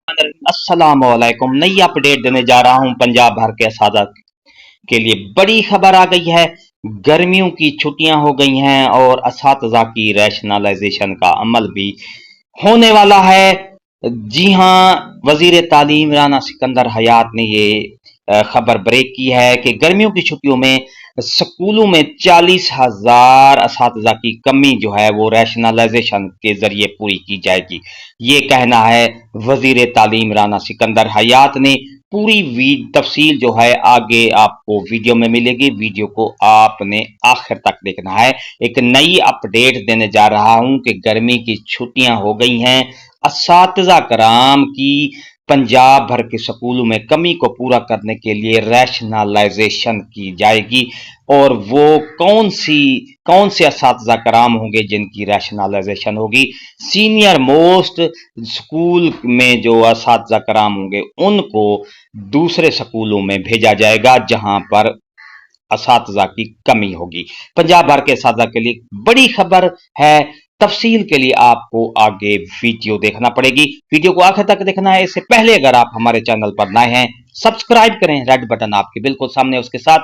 अस्सलाम वालेकुम। नई अपडेट देने जा रहा हूं पंजाब भर के असादा के लिए। बड़ी खबर आ गई है। गर्मियों की छुट्टियां हो गई हैं और असातिज़ा की रैशनलाइजेशन का अमल भी होने वाला है। जी हाँ, वजीर तालीम राना सिकंदर हयात ने ये खबर ब्रेक की है कि गर्मियों की छुट्टियों में स्कूलों में 40,000 असातिज़ा की कमी जो है वो रैशनलाइजेशन के जरिए पूरी की जाएगी। ये कहना है वजीर तालीम राना सिकंदर हयात ने। पूरी तफसील जो है आगे आपको वीडियो में मिलेगी। वीडियो को आपने आखिर तक देखना है। एक नई अपडेट देने जा रहा हूं कि गर्मी की छुट्टियां हो गई हैं। असातिज़ा कराम की पंजाब भर के स्कूलों में कमी को पूरा करने के लिए रैशनलाइजेशन की जाएगी। और वो कौन से असातिज़ा कराम होंगे जिनकी रैशनलाइजेशन होगी। सीनियर मोस्ट स्कूल में जो असातिज़ा कराम होंगे उनको दूसरे स्कूलों में भेजा जाएगा जहां पर असातिज़ा की कमी होगी। पंजाब भर के असातिज़ा के लिए बड़ी खबर है। तफसील के लिए आपको आगे वीडियो देखना पड़ेगी। वीडियो को आखिर तक देखना है। इससे पहले अगर आप हमारे चैनल पर नए हैं, सब्सक्राइब करें। रेड बटन आपके बिल्कुल सामने, उसके साथ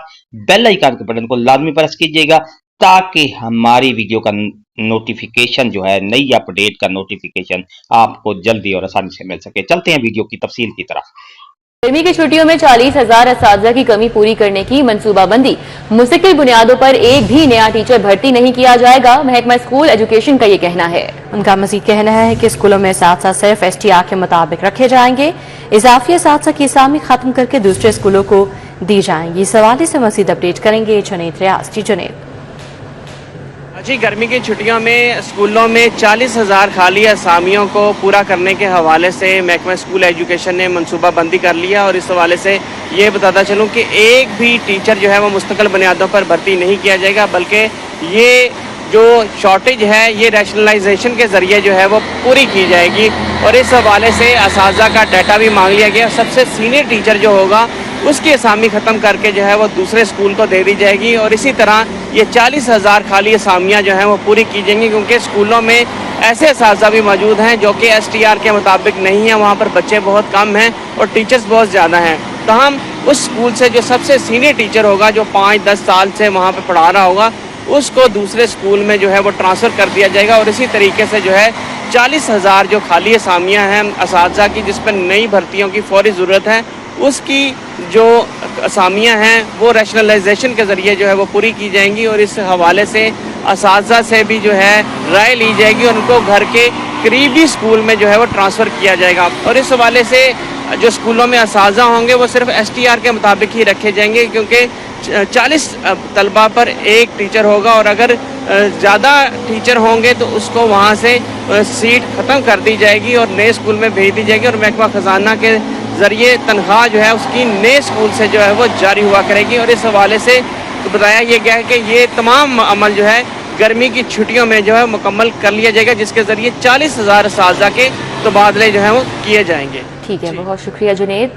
बेल आइकन के बटन को लाजमी प्रेस कीजिएगा ताकि हमारी वीडियो का नोटिफिकेशन जो है, नई अपडेट का नोटिफिकेशन आपको जल्दी और आसानी से मिल सके। चलते हैं वीडियो की तफसील की तरफ। गर्मी की छुट्टियों में 40,000 असातिज़ा की कमी पूरी करने की मंसूबाबंदी। मुस्तकिल बुनियादों पर एक भी नया टीचर भर्ती नहीं किया जाएगा, महकमा स्कूल एजुकेशन का ये कहना है। उनका मजीद कहना है कि स्कूलों में असातिज़ा सिर्फ STR के मुताबिक रखे जाएंगे। इजाफी असातिज़ा की असामी खत्म करके दूसरे स्कूलों को दी जाएंगी। इस हवाले से मजीद अपडेट करेंगे जुनैद रियाज। जी जुनैद। जी, गर्मी की छुट्टियों में स्कूलों में 40,000 खाली असामियों को पूरा करने के हवाले से महकमा स्कूल एजुकेशन ने मनसूबाबंदी कर लिया। और इस हवाले से ये बताता चलूँ कि एक भी टीचर जो है वो मुस्तकिल बुनियादों पर भर्ती नहीं किया जाएगा, बल्कि ये जो शॉर्टेज है ये रैशनलाइजेशन के ज़रिए जो है वो पूरी की जाएगी। और इस हवाले से असातिज़ा का डाटा भी मांग लिया गया। सबसे सीनियर टीचर जो होगा उसकी असामी ख़त्म करके जो है वो दूसरे स्कूल को दे दी जाएगी। और इसी तरह ये 40,000 खाली असामियाँ जो हैं वो पूरी की जाएंगी, क्योंकि स्कूलों में ऐसे असातिज़ा भी मौजूद हैं जो कि STR के मुताबिक नहीं है। वहाँ पर बच्चे बहुत कम हैं और टीचर्स बहुत ज़्यादा हैं। तो हम उस स्कूल से जो सबसे सीनियर टीचर होगा, जो 5-10 साल से वहाँ पर पढ़ा रहा होगा, उसको दूसरे स्कूल में जो है वो ट्रांसफ़र कर दिया जाएगा। और इसी तरीके से जो है 40,000 जो खाली असामियाँ हैं असातिज़ा की, जिस पर नई भर्तियों की फौरी ज़रूरत है, उसकी जो असामियाँ हैं वो रैशनलाइजेशन के ज़रिए जो है वो पूरी की जाएंगी। और इस हवाले से असातिज़ा से भी जो है राय ली जाएगी, उनको घर के करीबी स्कूल में जो है वो ट्रांसफ़र किया जाएगा। और इस हवाले से जो स्कूलों में असातिज़ा होंगे वो सिर्फ STR के मुताबिक ही रखे जाएंगे, क्योंकि 40 तलबा पर एक टीचर होगा। और अगर ज़्यादा टीचर होंगे तो उसको वहाँ से सीट ख़त्म कर दी जाएगी और नए स्कूल में भेज दी जाएगी। और महकमा ख़जाना के ज़रिए तनख्वाह जो है उसकी नए स्कूल से जो है वो जारी हुआ करेगी। और इस हवाले से बताया ये गया है कि ये तमाम अमल जो है गर्मी की छुट्टियों में जो है मुकम्मल कर लिया जाएगा, जिसके ज़रिए 40,000 असातिज़ा के तबादले जो हैं वो किए जाएंगे। ठीक है, बहुत शुक्रिया जुनैद।